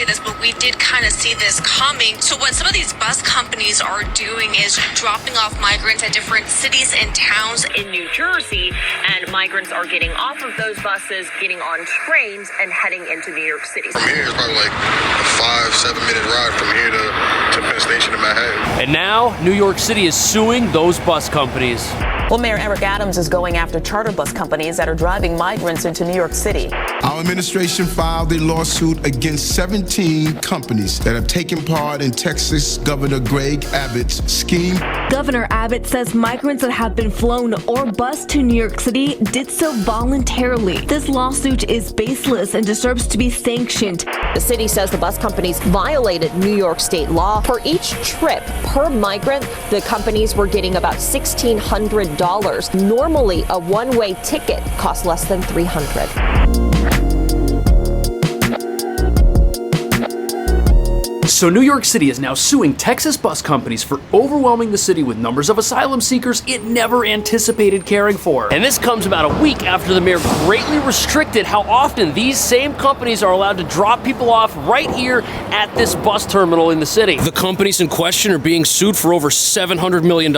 say this, but we did kind of see this coming. So what some of these bus companies are doing is dropping off migrants at different cities and towns in New Jersey, and migrants are getting off of those buses, getting on trains, and heading into New York City. From here, it's probably like a 5-7 minute ride from here to Penn Station in Manhattan. And now, New York City is suing those bus companies. Well, Mayor Eric Adams is going after charter bus companies that are driving migrants into New York City. Our administration filed a lawsuit against 17 companies that have taken part in Texas Governor Greg Abbott's scheme. Governor Abbott says migrants that have been flown or bused to New York City did so voluntarily. This lawsuit is baseless and deserves to be sanctioned. The city says the bus companies violated New York state law. For each trip per migrant, the companies were getting about $1,600. Normally, a one-way ticket costs less than $300. So New York City is now suing Texas bus companies for overwhelming the city with numbers of asylum seekers it never anticipated caring for. And this comes about a week after the mayor greatly restricted how often these same companies are allowed to drop people off right here at this bus terminal in the city. The companies in question are being sued for over $700 million,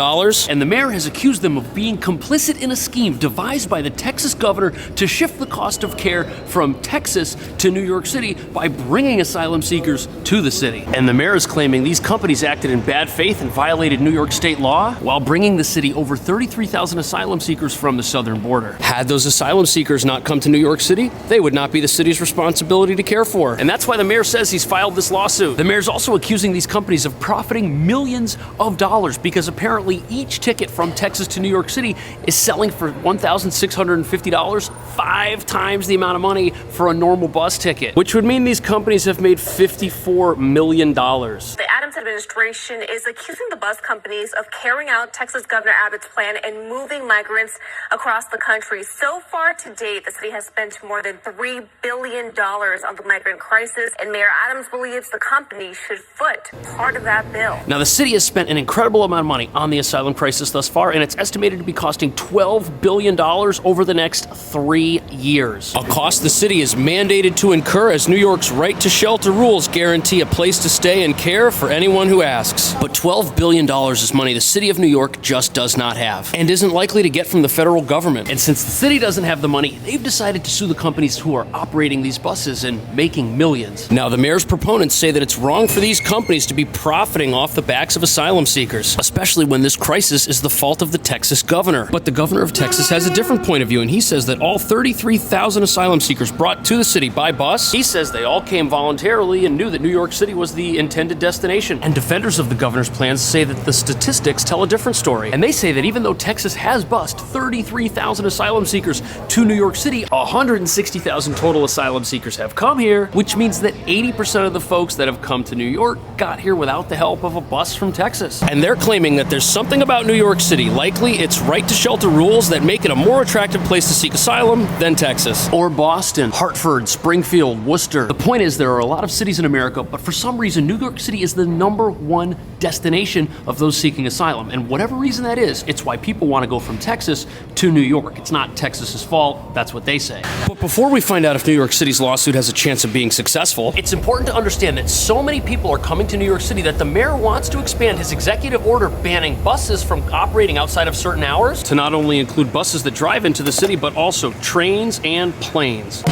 and the mayor has accused them of being complicit in a scheme devised by the Texas governor to shift the cost of care from Texas to New York City by bringing asylum seekers to the city. And the mayor is claiming these companies acted in bad faith and violated New York state law while bringing the city over 33,000 asylum seekers from the southern border. Had those asylum seekers not come to New York City, they would not be the city's responsibility to care for. And that's why the mayor says he's filed this lawsuit. The mayor's also accusing these companies of profiting millions of dollars because apparently each ticket from Texas to New York City is selling for $1,650, 5 times the amount of money for a normal bus ticket, which would mean these companies have made $54 million. The Adams administration is accusing the bus companies of carrying out Texas Governor Abbott's plan and moving migrants across the country. So far to date, the city has spent more than $3 billion on the migrant crisis, and Mayor Adams believes the company should foot part of that bill. Now, the city has spent an incredible amount of money on the asylum crisis thus far, and it's estimated to be costing $12 billion over the next 3 years. A cost the city is mandated to incur as New York's right to shelter rules guarantee a place to stay and care for anyone who asks. But $12 billion is money the city of New York just does not have and isn't likely to get from the federal government. And since the city doesn't have the money, they've decided to sue the companies who are operating these buses and making millions. Now, the mayor's proponents say that it's wrong for these companies to be profiting off the backs of asylum seekers, especially when this crisis is the fault of the Texas governor. But the governor of Texas has a different point of view, and he says that all 33,000 asylum seekers brought to the city by bus, he says they all came voluntarily and knew that New York City was the intended destination. And defenders of the governor's plans say that the statistics tell a different story. And they say that even though Texas has bused 33,000 asylum seekers to New York City, 160,000 total asylum seekers have come here, which means that 80% of the folks that have come to New York got here without the help of a bus from Texas. And they're claiming that there's something about New York City, likely its right to shelter rules, that make it a more attractive place to seek asylum than Texas. Or Boston, Hartford, Springfield, Worcester. The point is there are a lot of cities in America, but for some reason New York City is the #1 destination of those seeking asylum. And whatever reason that is, it's why people want to go from Texas to New York. It's not Texas's fault, that's what they say. But before we find out if New York City's lawsuit has a chance of being successful, it's important to understand that so many people are coming to New York City that the mayor wants to expand his executive order banning buses from operating outside of certain hours to not only include buses that drive into the city, but also trains and planes.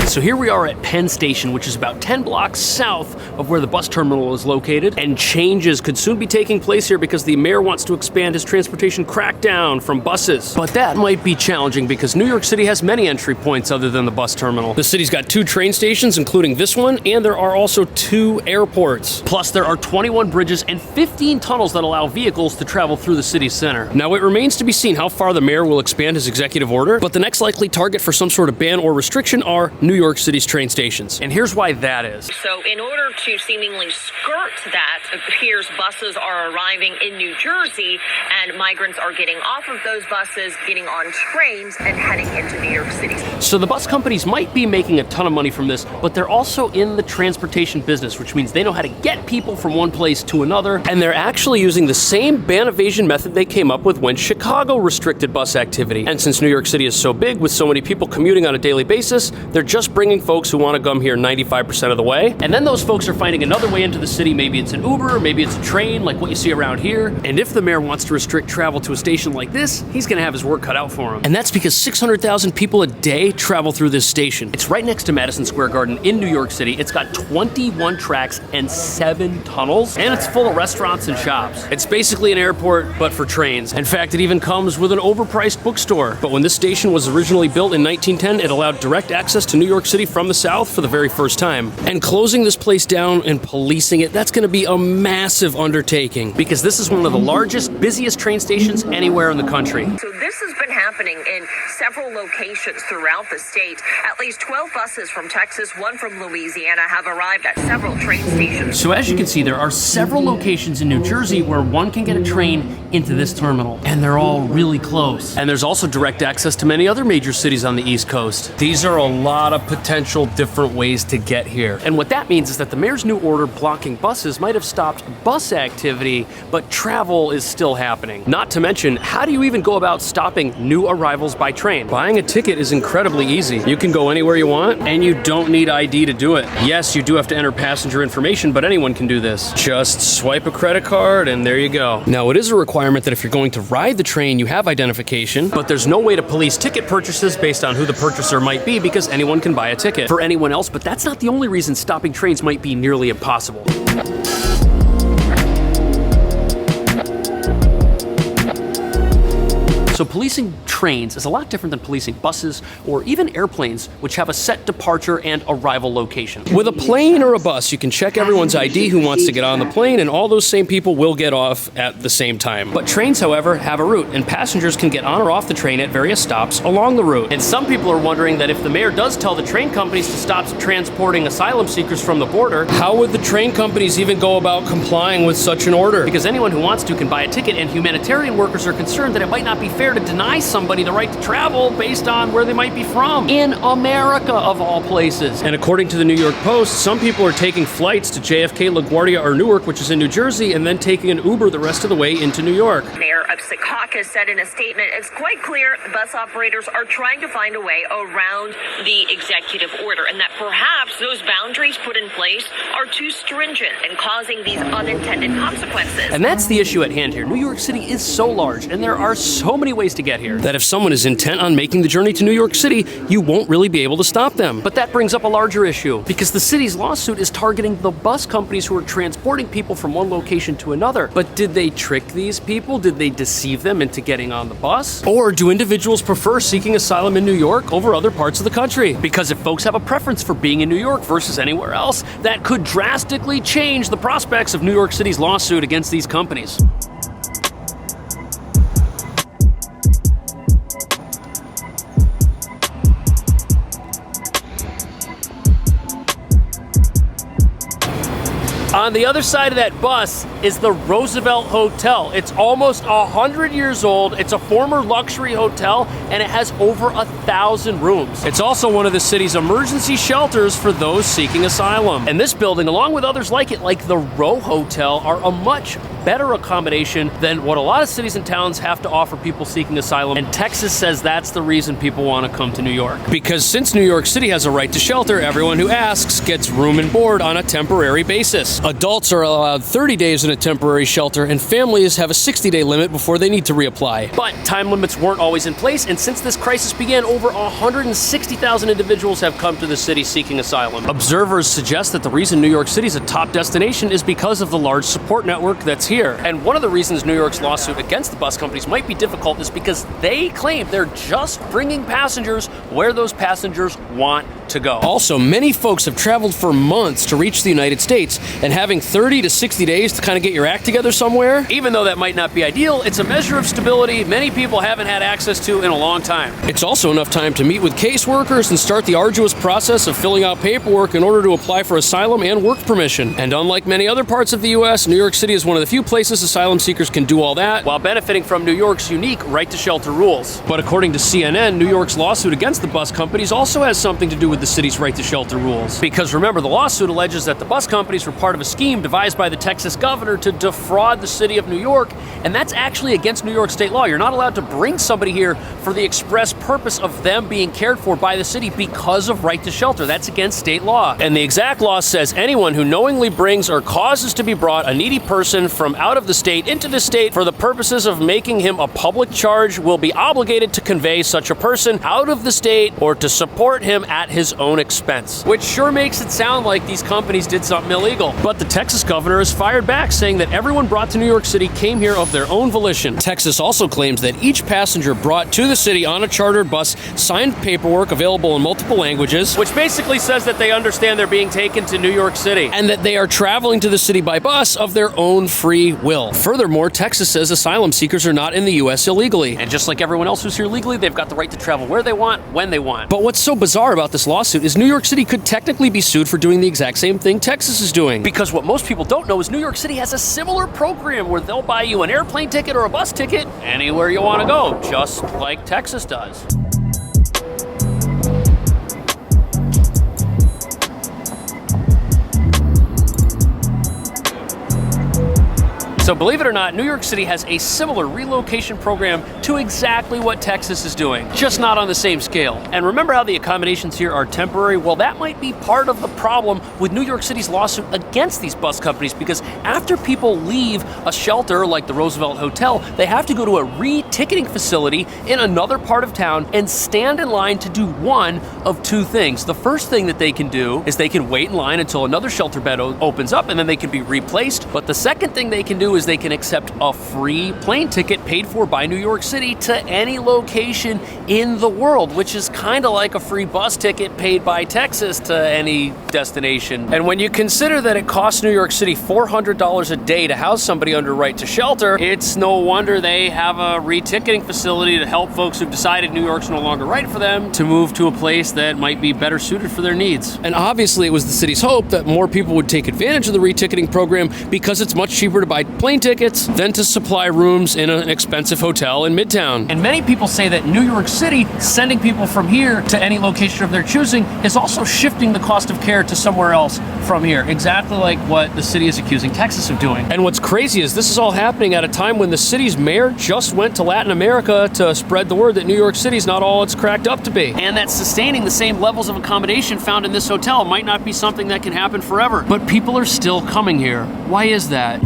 So here we are at Penn Station, which is about 10 blocks south of where the bus terminal is located, and changes could soon be taking place here because the mayor wants to expand his transportation crackdown from buses. But that might be challenging because New York City has many entry points other than the bus terminal. The city's got 2 train stations, including this one, and there are also 2 airports. Plus, there are 21 bridges and 15 tunnels that allow vehicles to travel through the city's center. Now, it remains to be seen how far the mayor will expand his executive order, but the next likely target for some sort of ban or restriction are New York City's train stations. And here's why that is. So in order to seemingly skirt that, it appears buses are arriving in New Jersey, and and migrants are getting off of those buses, getting on trains, and heading into New York City. So the bus companies might be making a ton of money from this, but they're also in the transportation business, which means they know how to get people from one place to another, and they're actually using the same ban evasion method they came up with when Chicago restricted bus activity. And since New York City is so big with so many people commuting on a daily basis, they're just bringing folks who want to come here 95% of the way. And then those folks are finding another way into the city. Maybe it's an Uber, maybe it's a train, like what you see around here. And if the mayor wants to restrict travel to a station like this, he's going to have his work cut out for him. And that's because 600,000 people a day travel through this station. It's right next to Madison Square Garden in New York City. It's got 21 tracks and 7 tunnels, and it's full of restaurants and shops. It's basically an airport, but for trains. In fact, it even comes with an overpriced bookstore. But when this station was originally built in 1910, it allowed direct access to New York City from the south for the very first time. And closing this place down and policing it, that's going to be a massive undertaking, because this is one of the largest, busiest train stations anywhere in the country. So this has been happening in several locations throughout the state. At least 12 buses from Texas, one from Louisiana, have arrived at several train stations. So as you can see, there are several locations in New Jersey where one can get a train into this terminal, and they're all really close. And there's also direct access to many other major cities on the East Coast. These are a lot of potential different ways to get here. And what that means is that the mayor's new order blocking buses might have stopped bus activity, but travel is still happening. Not to mention, how do you even go about stopping new arrivals by train? Buying a ticket is incredibly easy. You can go anywhere you want, and you don't need ID to do it. Yes, you do have to enter passenger information, but anyone can do this. Just swipe a credit card, and there you go. Now, it is a requirement that if you're going to ride the train, you have identification, but there's no way to police ticket purchases based on who the purchaser might be, because anyone can buy a ticket for anyone else. But that's not the only reason stopping trains might be nearly impossible. So policing trains is a lot different than policing buses or even airplanes, which have a set departure and arrival location. With a plane or a bus, you can check everyone's ID who wants to get on the plane, and all those same people will get off at the same time. But trains, however, have a route, and passengers can get on or off the train at various stops along the route. And some people are wondering that if the mayor does tell the train companies to stop transporting asylum seekers from the border, how would the train companies even go about complying with such an order? Because anyone who wants to can buy a ticket, and humanitarian workers are concerned that it might not be fair to deny somebody the right to travel based on where they might be from. In America, of all places. And according to the New York Post, some people are taking flights to JFK, LaGuardia, or Newark, which is in New Jersey, and then taking an Uber the rest of the way into New York. Mayor of Secaucus said in a statement, it's quite clear bus operators are trying to find a way around the executive order, and that perhaps those boundaries put in place are too stringent and causing these unintended consequences. And that's the issue at hand here. New York City is so large, and there are so many ways to get here, that if someone is intent on making the journey to New York City, you won't really be able to stop them. But that brings up a larger issue, because the city's lawsuit is targeting the bus companies who are transporting people from one location to another. But did they trick these people? Did they deceive them into getting on the bus? Or do individuals prefer seeking asylum in New York over other parts of the country? Because if folks have a preference for being in New York versus anywhere else, that could drastically change the prospects of New York City's lawsuit against these companies. On the other side of that bus is the Roosevelt Hotel. It's almost 100 years old. It's a former luxury hotel, and it has over 1,000 rooms. It's also one of the city's emergency shelters for those seeking asylum. And this building, along with others like it, like the Row Hotel, are a much better accommodation than what a lot of cities and towns have to offer people seeking asylum. And Texas says that's the reason people want to come to New York. Because since New York City has a right to shelter, everyone who asks gets room and board on a temporary basis. Adults are allowed 30 days in a temporary shelter, and families have a 60-day limit before they need to reapply. But time limits weren't always in place, and since this crisis began, over 160,000 individuals have come to the city seeking asylum. Observers suggest that the reason New York City is a top destination is because of the large support network that's here. And one of the reasons New York's lawsuit against the bus companies might be difficult is because they claim they're just bringing passengers where those passengers want to go. Also, many folks have traveled for months to reach the United States, and having 30 to 60 days to kind of get your act together somewhere, even though that might not be ideal, it's a measure of stability many people haven't had access to in a long time. It's also enough time to meet with caseworkers and start the arduous process of filling out paperwork in order to apply for asylum and work permission. And unlike many other parts of the U.S., New York City is one of the few places asylum seekers can do all that while benefiting from New York's unique right-to-shelter rules. But according to CNN, New York's lawsuit against the bus companies also has something to do with the city's right-to-shelter rules. Because remember, the lawsuit alleges that the bus companies were part of a scheme devised by the Texas governor to defraud the city of New York, and that's actually against New York state law. You're not allowed to bring somebody here for the express purpose of them being cared for by the city because of right to shelter. That's against state law. And the exact law says anyone who knowingly brings or causes to be brought a needy person from out of the state into the state for the purposes of making him a public charge will be obligated to convey such a person out of the state or to support him at his own expense. Which sure makes it sound like these companies did something illegal. But the Texas governor has fired back, saying that everyone brought to New York City came here of their own volition. Texas also claims that each passenger brought to the city on a chartered bus signed paperwork available in multiple languages, which basically says that they understand they're being taken to New York City and that they are traveling to the city by bus of their own free will. Furthermore, Texas says asylum seekers are not in the U.S. illegally. And just like everyone else who's here legally, they've got the right to travel where they want, when they want. But what's so bizarre about this lawsuit is New York City could technically be sued for doing the exact same thing Texas is doing. Because what most people don't know is New York City has a similar program where they'll buy you an airplane ticket or a bus ticket anywhere you want to go, just like Texas does. So believe it or not, New York City has a similar relocation program to exactly what Texas is doing, just not on the same scale. And remember how the accommodations here are temporary? Well, that might be part of the problem with New York City's lawsuit against these bus companies, because after people leave a shelter like the Roosevelt Hotel, they have to go to a re-ticketing facility in another part of town and stand in line to do one of two things. The first thing that they can do is they can wait in line until another shelter bed opens up and then they can be replaced. But the second thing they can do is they can accept a free plane ticket paid for by New York City to any location in the world, which is kind of like a free bus ticket paid by Texas to any destination. And when you consider that it costs New York City $400 a day to house somebody under right to shelter, it's no wonder they have a re-ticketing facility to help folks who've decided New York's no longer right for them to move to a place that might be better suited for their needs. And obviously it was the city's hope that more people would take advantage of the re-ticketing program because it's much cheaper to buy plane tickets than to supply rooms in an expensive hotel in Midtown. And many people say that New York City sending people from here to any location of their choosing is also shifting the cost of care to somewhere else from here, exactly like what the city is accusing Texas of doing. And what's crazy is this is all happening at a time when the city's mayor just went to Latin America to spread the word that New York City's not all it's cracked up to be, and that sustaining the same levels of accommodation found in this hotel might not be something that can happen forever. But people are still coming here. Why is that?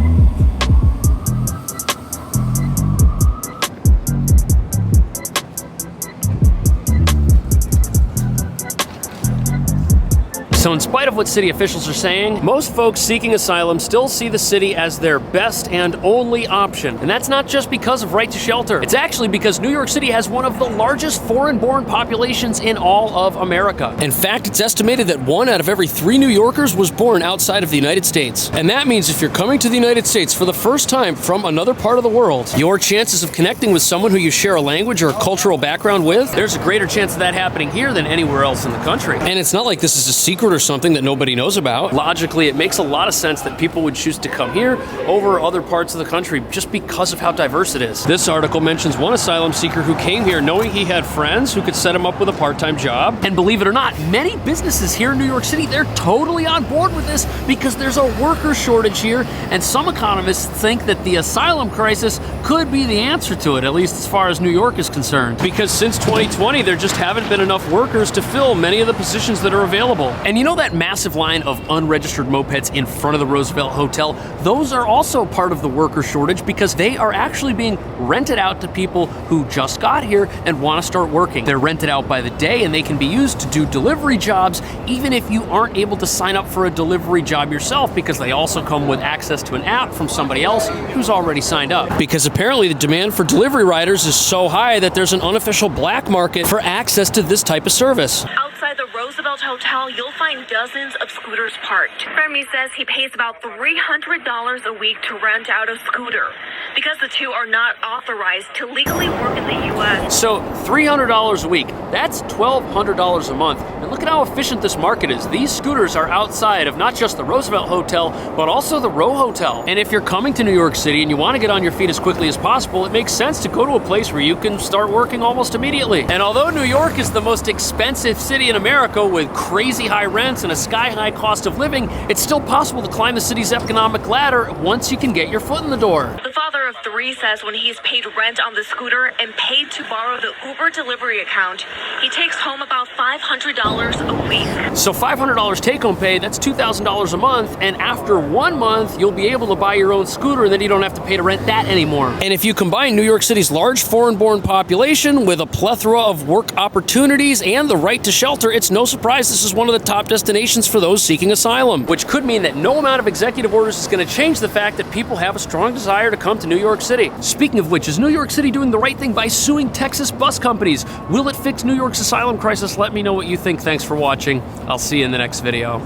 So in spite of what city officials are saying, most folks seeking asylum still see the city as their best and only option. And that's not just because of right to shelter. It's actually because New York City has one of the largest foreign-born populations in all of America. In fact, it's estimated that 1 out of every 3 New Yorkers was born outside of the United States. And that means if you're coming to the United States for the first time from another part of the world, your chances of connecting with someone who you share a language or cultural background with, there's a greater chance of that happening here than anywhere else in the country. And it's not like this is a secret or something that nobody knows about. Logically, it makes a lot of sense that people would choose to come here over other parts of the country just because of how diverse it is. This article mentions one asylum seeker who came here knowing he had friends who could set him up with a part-time job. And believe it or not, many businesses here in New York City, they're totally on board with this because there's a worker shortage here, and some economists think that the asylum crisis could be the answer to it, at least as far as New York is concerned. Because since 2020, there just haven't been enough workers to fill many of the positions that are available. And you know that massive line of unregistered mopeds in front of the Roosevelt Hotel? Those are also part of the worker shortage because they are actually being rented out to people who just got here and want to start working. They're rented out by the day and they can be used to do delivery jobs even if you aren't able to sign up for a delivery job yourself, because they also come with access to an app from somebody else who's already signed up. Because apparently the demand for delivery riders is so high that there's an unofficial black market for access to this type of service. Outside the Roosevelt Hotel, you'll find dozens of scooters parked. Remy says he pays about $300 a week to rent out a scooter because the two are not authorized to legally work in the U.S. So $300 a week, that's $1,200 a month. And look at how efficient this market is. These scooters are outside of not just the Roosevelt Hotel, but also the Row Hotel. And if you're coming to New York City and you want to get on your feet as quickly as possible, it makes sense to go to a place where you can start working almost immediately. And although New York is the most expensive city in America with crazy high rents and a sky-high cost of living, it's still possible to climb the city's economic ladder once you can get your foot in the door. The father of three says when he's paid rent on the scooter and paid to borrow the Uber delivery account, he takes home about $500 a week. So $500 take-home pay, that's $2,000 a month, and after 1 month, you'll be able to buy your own scooter, and then you don't have to pay to rent that anymore. And if you combine New York City's large foreign-born population with a plethora of work opportunities and the right to shelter, it's no surprise this is one of the top destinations for those seeking asylum, which could mean that no amount of executive orders is going to change the fact that people have a strong desire to come to New York City. Speaking of which, is New York City doing the right thing by suing Texas bus companies? Will it fix New York's asylum crisis? Let me know what you think. Thanks for watching. I'll see you in the next video.